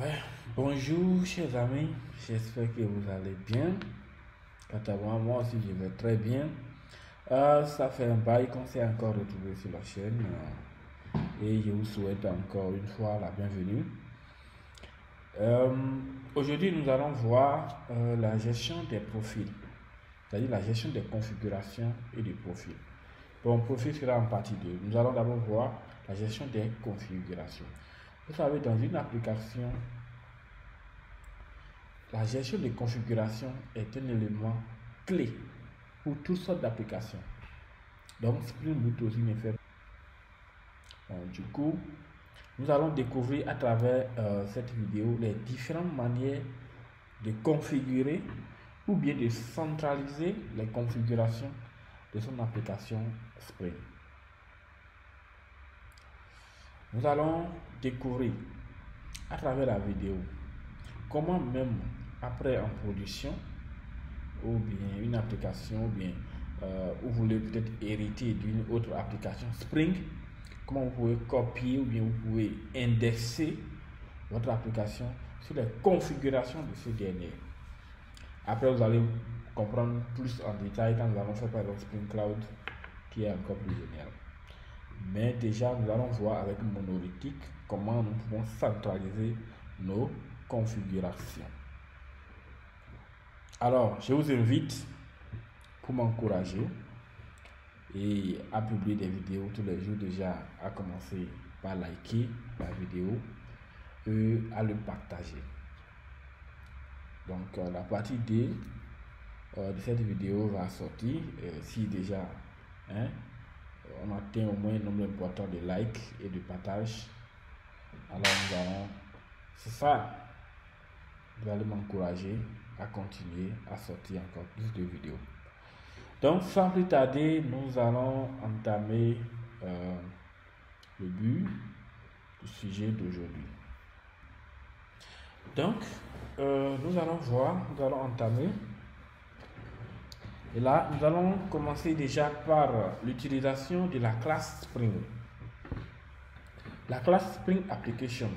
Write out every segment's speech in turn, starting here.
Ouais, bonjour chers amis, j'espère que vous allez bien. Quant à moi aussi je vais très bien. Ça fait un bail qu'on s'est encore retrouvé sur la chaîne et je vous souhaite encore une fois la bienvenue. Euh, Aujourd'hui nous allons voir la gestion des profils, c'est-à-dire la gestion des configurations et des profils. Bon, profil sera en partie 2. Nous allons d'abord voir la gestion des configurations. Vous savez, dans une application, la gestion des configurations est un élément clé pour toutes sortes d'applications. Donc, Spring Boot aussi n'est fait. Du coup, nous allons découvrir à travers cette vidéo les différentes manières de configurer ou bien de centraliser les configurations de son application Spring. Nous allons découvrir à travers la vidéo comment même après en production ou bien une application ou bien vous voulez peut-être hériter d'une autre application Spring, comment vous pouvez copier ou bien vous pouvez indexer votre application sur les configurations de ce dernier. Après vous allez comprendre plus en détail quand nous allons faire par exemple Spring Cloud qui est encore plus génial. Mais déjà nous allons voir avec Monolithic comment nous pouvons centraliser nos configurations. Alors, je vous invite pour m'encourager et à publier des vidéos tous les jours déjà, à commencer par liker la vidéo et à le partager. Donc, la partie 2 de cette vidéo va sortir si déjà on atteint au moins un nombre important de likes et de partages. Alors, nous allons, c'est ça, vous allez m'encourager à continuer à sortir encore plus de vidéos. Donc sans plus tarder, nous allons entamer le but du sujet d'aujourd'hui. Donc nous allons entamer, et là nous allons commencer déjà par l'utilisation de la classe Spring. La classe Spring Application.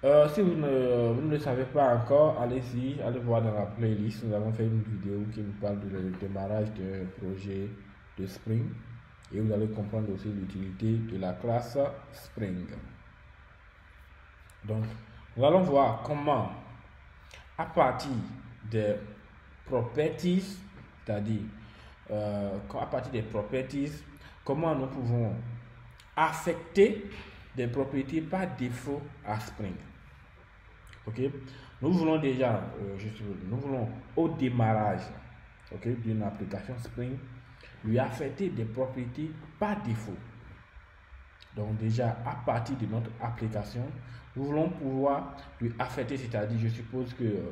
Si vous ne le savez pas encore, allez-y, allez voir dans la playlist. Nous avons fait une vidéo qui nous parle du démarrage d'un projet de Spring. Et vous allez comprendre aussi l'utilité de la classe Spring. Donc, nous allons voir comment, à partir des properties, c'est-à-dire à partir des properties, comment nous pouvons affecter des propriétés par défaut à Spring. Ok, nous voulons déjà, nous voulons au démarrage, d'une application Spring, lui affecter des propriétés par défaut. Donc déjà à partir de notre application, nous voulons pouvoir lui affecter, c'est-à-dire je suppose que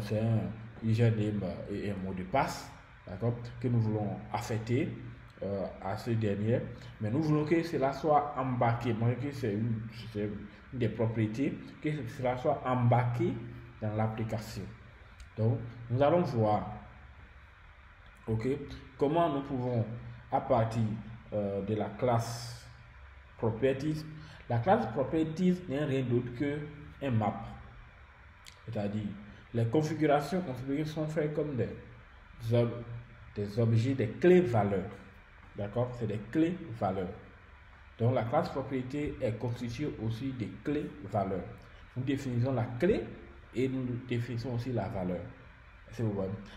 c'est un username et un mot de passe, d'accord, que nous voulons affecter à ce dernier, mais nous voulons que cela soit embarqué, que c'est une des propriétés, que cela soit embarqué dans l'application. Donc nous allons voir comment nous pouvons, à partir de la classe properties. La classe properties n'est rien d'autre que un map, c'est-à-dire les configurations configurées sont faites comme des objets, des clés valeurs. D'accord, c'est des clés valeurs. Donc la classe propriété est constituée aussi des clés valeurs. Nous définissons la clé et nous définissons aussi la valeur.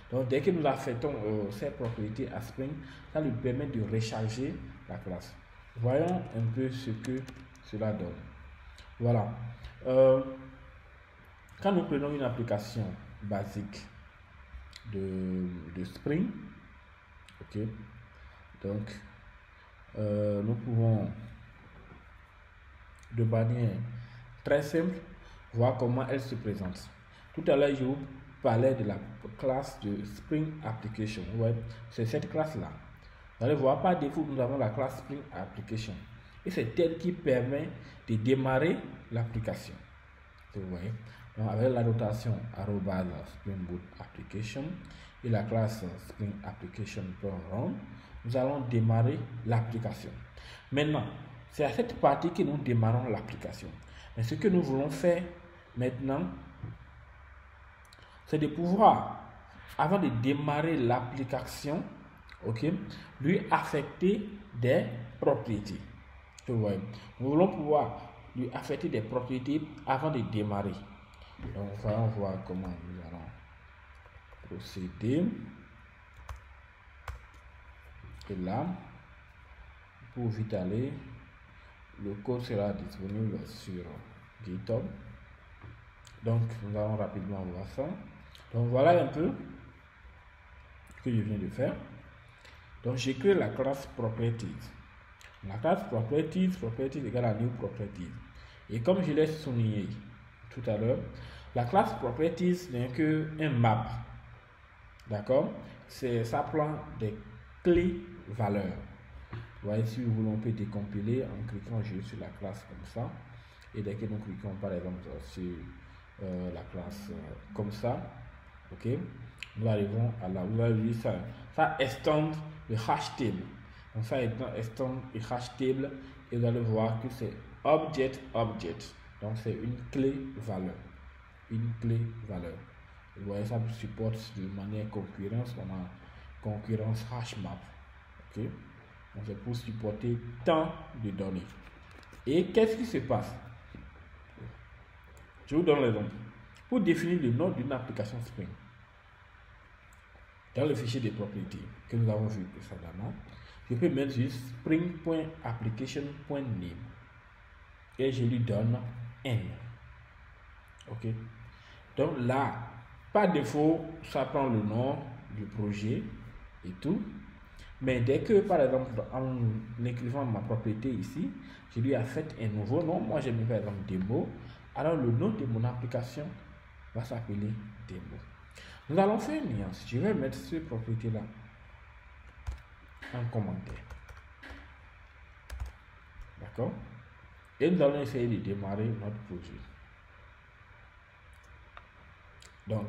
Donc dès que nous affectons ces propriétés à Spring, ça lui permet de recharger la classe. Voyons un peu ce que cela donne. Voilà. Quand nous prenons une application basique de Spring, donc nous pouvons de manière très simple voir comment elle se présente. Tout à l'heure je vous parlais de la classe de Spring Application. Ouais, c'est cette classe là. Vous allez voir, par défaut nous avons la classe Spring Application et c'est elle qui permet de démarrer l'application. Vous voyez, donc avec la notation Spring Boot Application et la classe Spring Application .run, nous allons démarrer l'application. Maintenant, c'est à cette partie que nous démarrons l'application. Mais ce que nous voulons faire, maintenant, c'est de pouvoir, avant de démarrer l'application, ok, lui affecter des propriétés. Vous voyez, nous voulons pouvoir lui affecter des propriétés avant de démarrer. Donc, on va voir comment nous allons procéder. Et là, pour vite aller, le code sera disponible sur GitHub. Donc, nous allons rapidement voir ça. Donc, voilà un peu ce que je viens de faire. Donc, j'ai créé la classe Properties. La classe Properties égale à New Properties. Et comme je l'ai souligné tout à l'heure, la classe Properties n'est qu'un map. D'accord? Ça prend des clés valeurs. Vous voyez, si nous voulons, on peut décompiler en cliquant juste sur la classe comme ça. Et dès que nous cliquons par exemple sur la classe comme ça, ok, nous arrivons à là. Vous avez vu ça, ça extend le hash table. Donc ça extend le hash table et vous allez voir que c'est object. Donc c'est une clé valeur. Une clé valeur. Vous voyez, ça supporte de manière concurrence. On a concurrence hash map. Ok. Donc c'est pour supporter tant de données. Et qu'est-ce qui se passe? Je vous donne l'exemple. Pour définir le nom d'une application Spring, dans le fichier des propriétés que nous avons vu précédemment, je peux mettre juste spring.application.name et je lui donne n. Ok. Donc là, par défaut, ça prend le nom du projet et tout. Mais dès que, par exemple, en écrivant ma propriété ici, je lui affecte un nouveau nom. Moi, j'ai mis par exemple démo. Alors, le nom de mon application va s'appeler démo. Nous allons faire une nuance. Je vais mettre cette propriété-là en commentaire. D'accord? Et nous allons essayer de démarrer notre projet. Donc,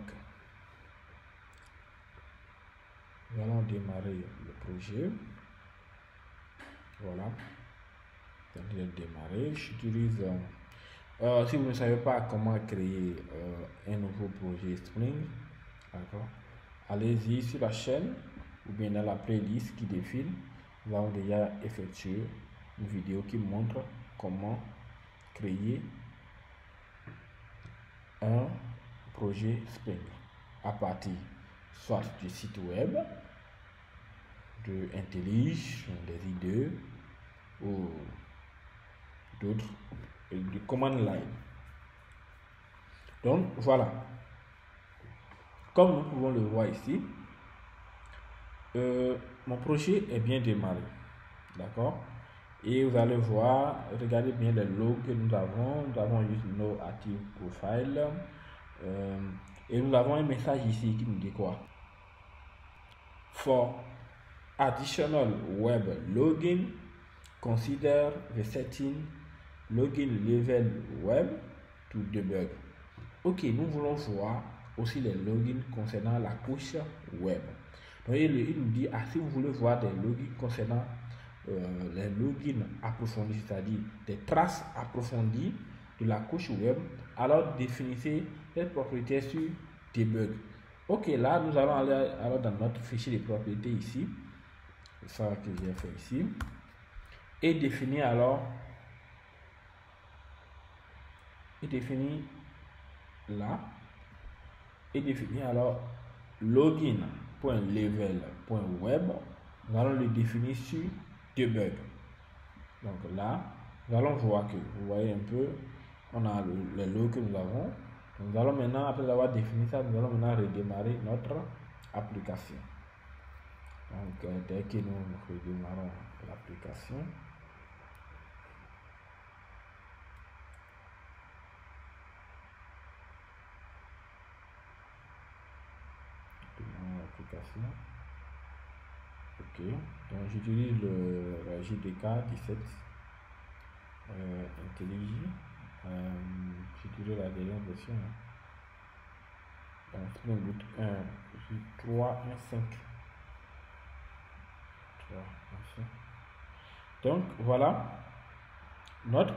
nous allons démarrer le projet. Voilà. Donc, je vais démarrer. J'utilise... si vous ne savez pas comment créer un nouveau projet Spring, d'accord, allez-y sur la chaîne ou bien dans la playlist qui défile. Nous avons déjà effectué une vidéo qui montre comment créer un projet Spring à partir soit du site web, de IntelliJ, des idées ou d'autres, du command line. Donc voilà, comme nous pouvons le voir ici, mon projet est bien démarré, d'accord, et vous allez voir, regardez bien les logs que nous avons juste no active profile, et nous avons un message ici qui nous dit quoi? For additional web login, consider the setting login level web to debug. Ok, nous voulons voir aussi les logins concernant la couche web. Donc il nous dit, si vous voulez voir des logins concernant les logins approfondis, c'est-à-dire des traces approfondies de la couche web, alors définissez les propriétés sur debug. Ok, là nous allons aller alors dans notre fichier de propriétés ici, c'est ça que j'ai fait ici, et définir alors, là, et définir alors login.level.web. Nous allons le définir sur debug. Donc là, nous allons voir que vous voyez un peu, on a les logs que nous avons. Nous allons maintenant, après avoir défini ça, nous allons maintenant redémarrer notre application. Donc dès que nous redémarrons l'application, ok, donc j'utilise le JDK 17 IntelliJ, j'utilise la dernière version, donc Spring Boot 1, je suis 3.1.5. Donc voilà, notre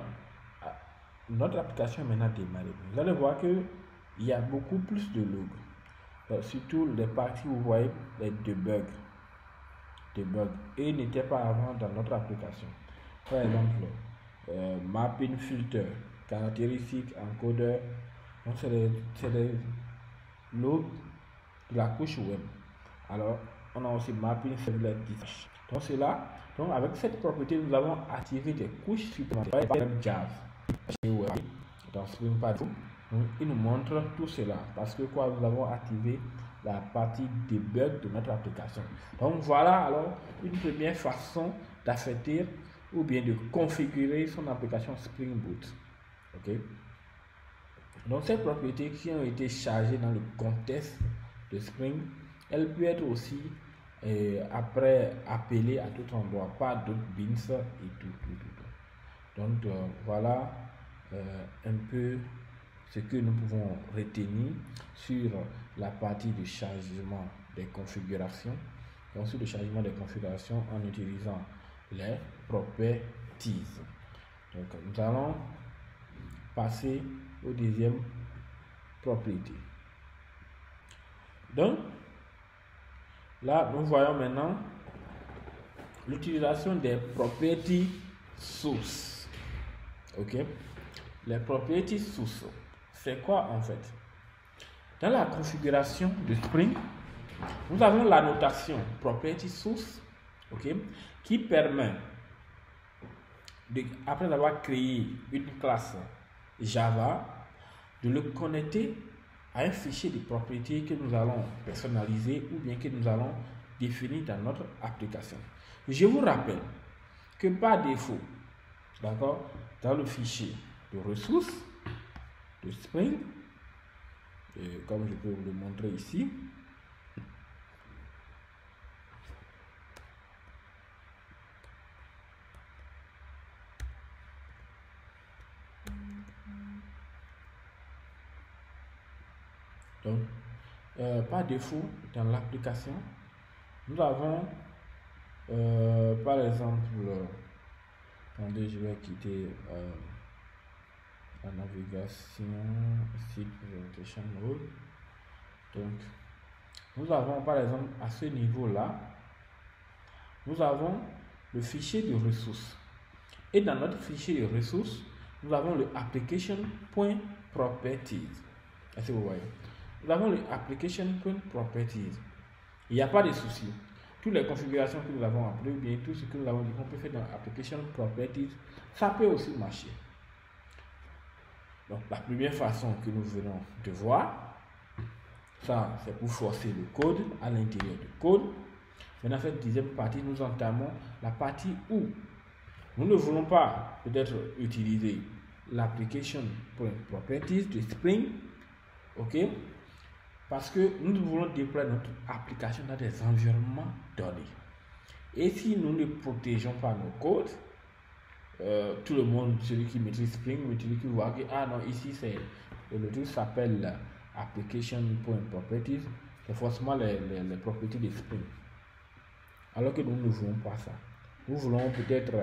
notre application est maintenant démarrée. Vous allez voir qu'il y a beaucoup plus de logs. Surtout les parties où vous voyez les debugs. Et n'étaient pas avant dans notre application. Par exemple, mapping filter, caractéristiques, encodeur. Donc c'est des logs de la couche web. Alors on a aussi mapping servlet dispatch. Donc cela, donc avec cette propriété, nous avons activé des couches supplémentaires. Par exemple, Java chez web dans Spring Boot. Donc il nous montre tout cela parce que quoi, nous avons activé la partie debug de notre application. Donc voilà alors une première façon d'affecter ou bien de configurer son application Spring Boot. Ok. Donc ces propriétés qui ont été chargées dans le contexte de Spring, elles peuvent être aussi après appelées à tout endroit par d'autres beans et tout. Donc voilà un peu ce que nous pouvons retenir sur la partie de chargement des configurations. Donc sur le chargement des configurations en utilisant les properties. Donc nous allons passer au deuxième propriété. Donc là nous voyons maintenant l'utilisation des properties source. Ok, les properties source, c'est quoi en fait? Dans la configuration de Spring, nous avons la notation property source, ok, qui permet après avoir créé une classe Java, de le connecter à un fichier de propriétés que nous allons personnaliser ou bien que nous allons définir dans notre application. Je vous rappelle que par défaut, d'accord, dans le fichier de ressources de Spring, et comme je peux vous le montrer ici, donc par défaut dans l'application nous avons par exemple, attendez, je vais quitter la navigation ici, presentation mode. Donc nous avons par exemple à ce niveau là, nous avons le fichier de ressources, et dans notre fichier de ressources nous avons le application.properties. Est-ce que vous voyez? Nous avons le application.properties. Il n'y a pas de souci. Toutes les configurations que nous avons appelées, ou bien tout ce que nous avons dit qu'on peut faire dans application properties, ça peut aussi marcher. Donc la première façon que nous venons de voir, ça c'est pour forcer le code à l'intérieur du code. Maintenant cette deuxième partie, nous entamons la partie où nous ne voulons pas peut-être utiliser l'application.properties de Spring, ok, parce que nous voulons déployer notre application dans des environnements donnés. Et si nous ne protégeons pas nos codes, tout le monde, celui qui maîtrise Spring, celui qui voit que non, ici c'est le truc s'appelle application.properties, c'est forcément les propriétés de Spring. Alors que nous ne voulons pas ça. Nous voulons peut-être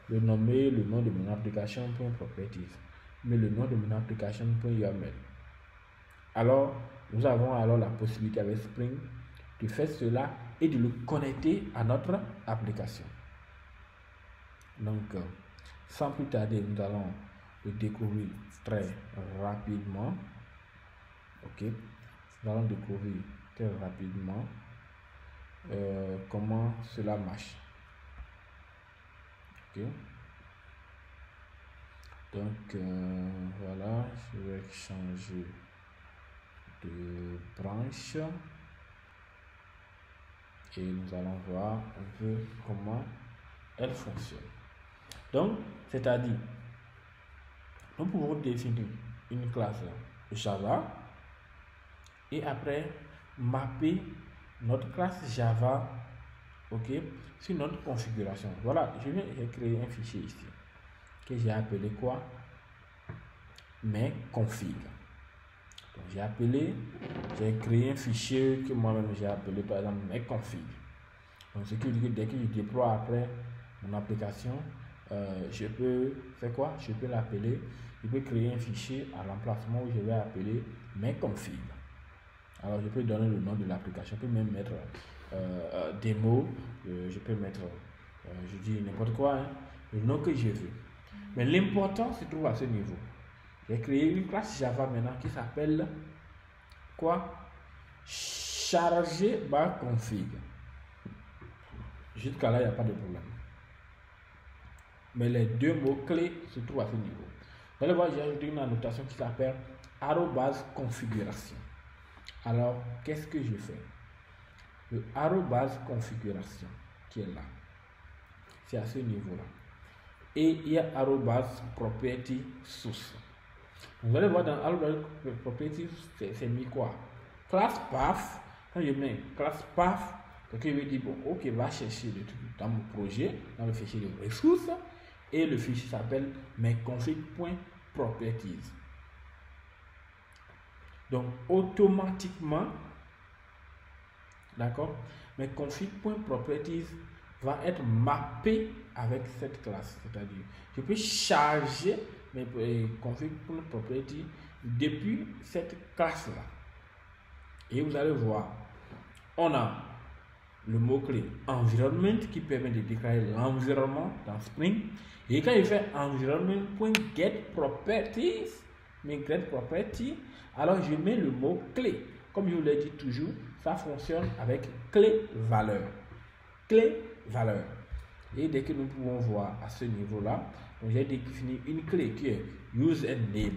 le nommer le nom de mon application.properties, mais le nom de mon application.yaml. Alors, nous avons alors la possibilité avec Spring de faire cela et de le connecter à notre application. Donc, sans plus tarder, nous allons le découvrir très rapidement. Ok, nous allons découvrir très rapidement comment cela marche. Ok, donc voilà, je vais changer de branche et nous allons voir un peu comment elle fonctionne. Donc, c'est-à-dire, nous pouvons définir une classe Java et après mapper notre classe Java, ok, sur notre configuration. Voilà, j'ai créé un fichier ici que j'ai appelé quoi? Mes config. Donc j'ai créé un fichier que moi-même j'ai appelé par exemple mes config. Donc ce qui veut dire que dès que je déploie après mon application, je peux faire quoi? Je peux l'appeler je peux créer un fichier à l'emplacement où je vais appeler mes configs. Alors, je peux donner le nom de l'application, je peux même mettre démo, je peux mettre, je dis n'importe quoi, hein, le nom que je veux. Mais l'important se trouve à ce niveau. J'ai créé une classe Java maintenant qui s'appelle quoi? Charger ma config. Jusqu'à là, il n'y a pas de problème. Mais les deux mots-clés se trouvent à ce niveau. Vous allez voir, j'ai ajouté une annotation qui s'appelle @configuration. Alors, qu'est-ce que je fais? Le @configuration qui est là. C'est à ce niveau-là. Et il y a @property source. Vous allez voir dans @property, c'est mis quoi? Class path. Quand je mets class path, donc il veut dire bon, ok, va chercher le truc dans mon projet, dans le fichier de ressources, et le fichier s'appelle mesconfig.properties. Donc automatiquement, d'accord, mesconfig.properties va être mappé avec cette classe. C'est-à-dire, je peux charger mes config.properties depuis cette classe-là. Et vous allez voir, on a le mot-clé environment qui permet de déclarer l'environnement dans Spring. Et quand il fait environment.getProperties, mes getProperties, alors je mets le mot-clé. Comme je vous l'ai dit toujours, ça fonctionne avec clé-valeur. Clé-valeur. Et dès que nous pouvons voir à ce niveau-là, j'ai défini une clé qui est username.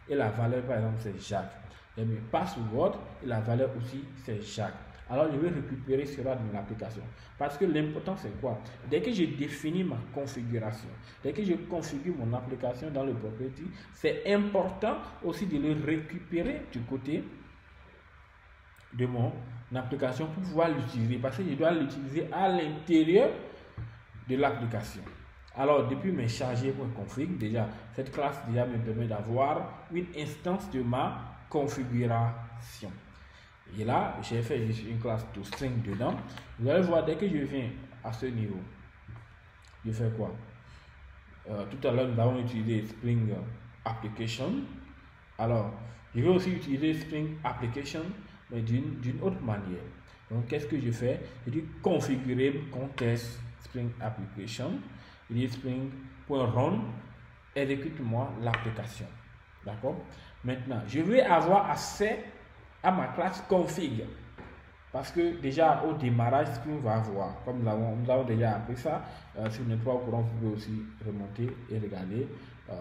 Et la valeur, par exemple, c'est Jacques. J'ai mis password et la valeur aussi, c'est Jacques. Alors, je vais récupérer cela dans l'application. Parce que l'important, c'est quoi? Dès que je définis ma configuration, dès que je configure mon application dans le property, c'est important aussi de le récupérer du côté de mon application pour pouvoir l'utiliser. Parce que je dois l'utiliser à l'intérieur de l'application. Alors, depuis mes chargés.config, déjà, cette classe déjà me permet d'avoir une instance de ma configuration. Et là, j'ai fait juste une classe toString dedans. Vous allez voir, dès que je viens à ce niveau, je fais quoi? Tout à l'heure, nous avons utilisé Spring Application. Alors, je vais aussi utiliser Spring Application, mais d'une autre manière. Donc, qu'est-ce que je fais? Je dis configurer contest Spring Application. Je dis Spring.run, exécute-moi l'application. D'accord? Maintenant, je vais avoir accès à ma classe config. Parce que déjà au démarrage, ce qu'on va voir, comme nous avons déjà appris ça, sur le network courant, vous pouvez aussi remonter et regarder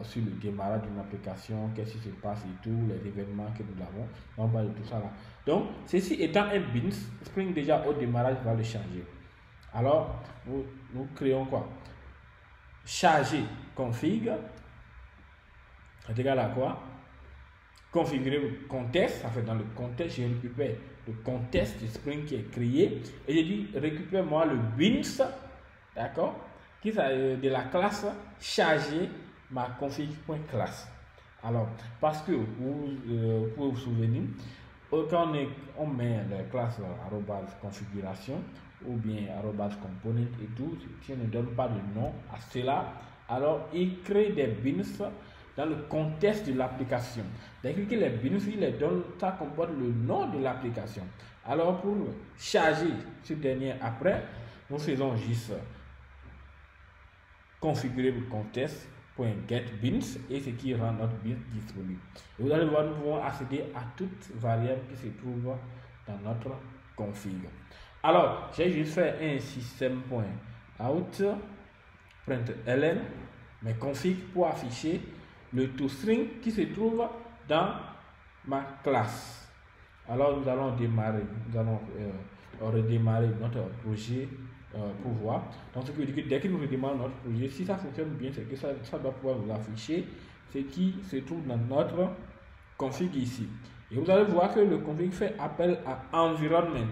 sur le démarrage d'une application, qu'est-ce qui se passe et tout, les événements que nous avons. On parle de tout ça là. Donc, ceci étant un bins, Spring déjà au démarrage va le changer. Alors, nous créons quoi? Charger config, c'est égal à quoi? Configurer le contexte, ça fait dans le contexte, je récupère le contexte de Spring qui est créé et je dis récupère-moi le bins, d'accord, qui est de la classe charger ma config.class. Alors, parce que vous pouvez vous souvenir, quand on met la classe @configuration ou bien @component et tout, si on ne donne pas de nom à cela, alors il crée des bins dans le contexte de l'application. Dès que les bins, il les donne, ça comporte le nom de l'application. Alors pour charger ce dernier après, nous faisons juste configurer le contexte.getBins et ce qui rend notre bin disponible. Et vous allez voir, nous pouvons accéder à toutes variables qui se trouvent dans notre config. Alors, j'ai juste fait un système.out println mes configs pour afficher le toString qui se trouve dans ma classe. Alors nous allons démarrer, nous allons redémarrer notre projet pour voir. Donc ce qui veut dire que dès que nous redémarrons notre projet, si ça fonctionne bien, c'est que ça doit pouvoir nous afficher ce qui se trouve dans notre config ici. Et vous allez voir que le config fait appel à environment.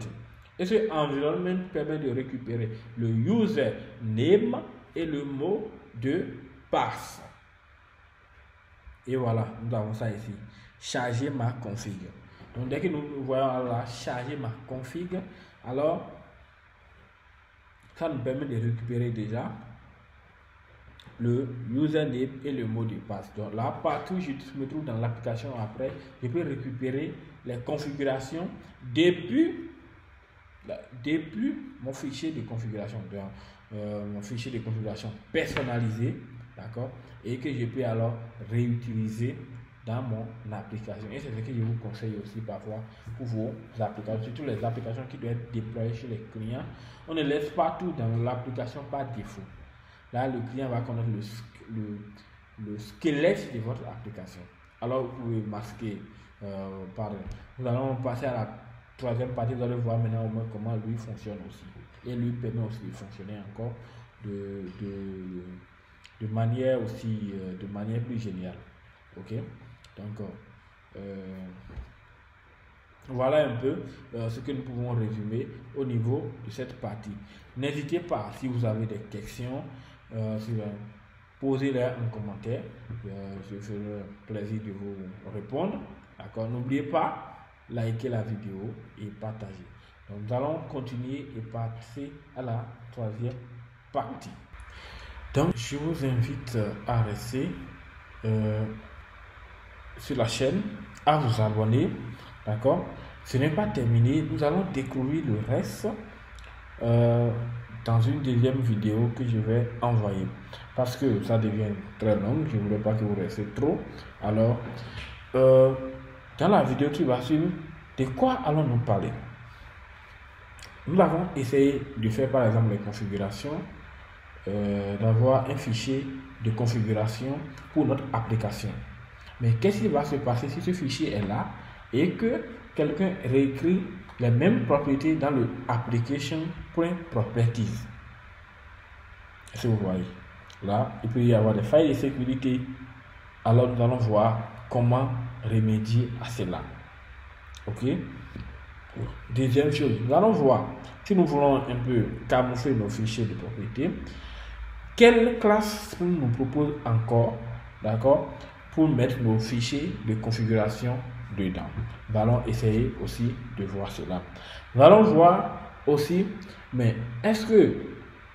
Et ce environment permet de récupérer le user name et le mot de passe. Et voilà, nous avons ça ici. Charger ma config. Donc dès que nous voyons là, charger ma config, alors ça nous permet de récupérer déjà le username et le mot de passe. Donc là, partout où je me trouve dans l'application après, je peux récupérer les configurations depuis mon fichier de configuration, mon fichier de configuration personnalisé, d'accord, et que je peux alors réutiliser dans mon application. Et c'est ce que je vous conseille aussi parfois pour vos applications, surtout les applications qui doivent être déployées chez les clients. On ne laisse pas tout dans l'application par défaut. Là, le client va connaître le squelette de votre application. Alors, vous pouvez masquer. Nous allons passer à la troisième partie. Vous allez voir maintenant au moins comment lui fonctionne aussi. Et lui permet aussi de fonctionner encore de manière aussi, de manière plus géniale. Ok? Donc, voilà un peu ce que nous pouvons résumer au niveau de cette partie. N'hésitez pas, si vous avez des questions, posez-les en commentaire. Je ferai plaisir de vous répondre. D'accord? N'oubliez pas, liker la vidéo et partager. Donc, nous allons continuer et passer à la troisième partie. Donc, je vous invite à rester sur la chaîne, à vous abonner. D'accord? Ce n'est pas terminé. Nous allons découvrir le reste dans une deuxième vidéo que je vais envoyer. Parce que ça devient très long. Je ne voulais pas que vous restiez trop. Alors, dans la vidéo qui va suivre, de quoi allons-nous parler? Nous avons essayé de faire par exemple les configurations, d'avoir un fichier de configuration pour notre application. Mais qu'est-ce qui va se passer si ce fichier est là et que quelqu'un réécrit les mêmes propriétés dans le application.properties? Est-ce que vous voyez? Là, il peut y avoir des failles de sécurité. Alors, nous allons voir comment remédier à cela. Ok? Deuxième chose, nous allons voir si nous voulons un peu camoufler nos fichiers de propriété. Quelle classe nous propose encore, d'accord, pour mettre nos fichiers de configuration dedans. Nous allons essayer aussi de voir cela. Nous allons voir aussi, mais est-ce que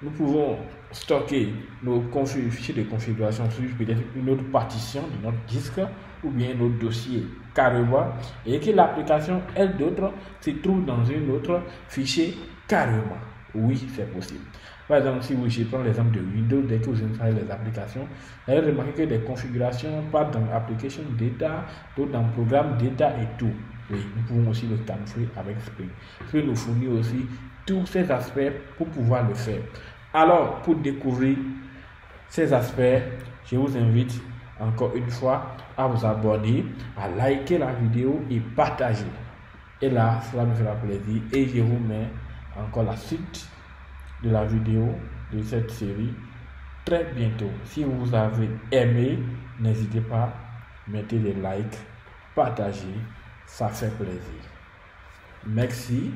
nous pouvons stocker nos fichiers de configuration sur peut-être une autre partition de notre disque ou bien notre dossier carrément et que l'application elle d'autres se trouve dans une autre fichier carrément? Oui, c'est possible. Par exemple, si je prends l'exemple de Windows, dès que vous installez les applications, vous allez remarquer que des configurations partent dans Application Data, d'autres dans Programme Data et tout. Oui, nous pouvons aussi le camoufler avec Spring. Spring nous fournit aussi tous ces aspects pour pouvoir le faire. Alors, pour découvrir ces aspects, je vous invite encore une fois à vous abonner, à liker la vidéo et partager. Et là, cela me fera plaisir et je vous mets encore la suite de la vidéo de cette série très bientôt. Si vous avez aimé, n'hésitez pas, mettez des likes, partagez, ça fait plaisir. Merci.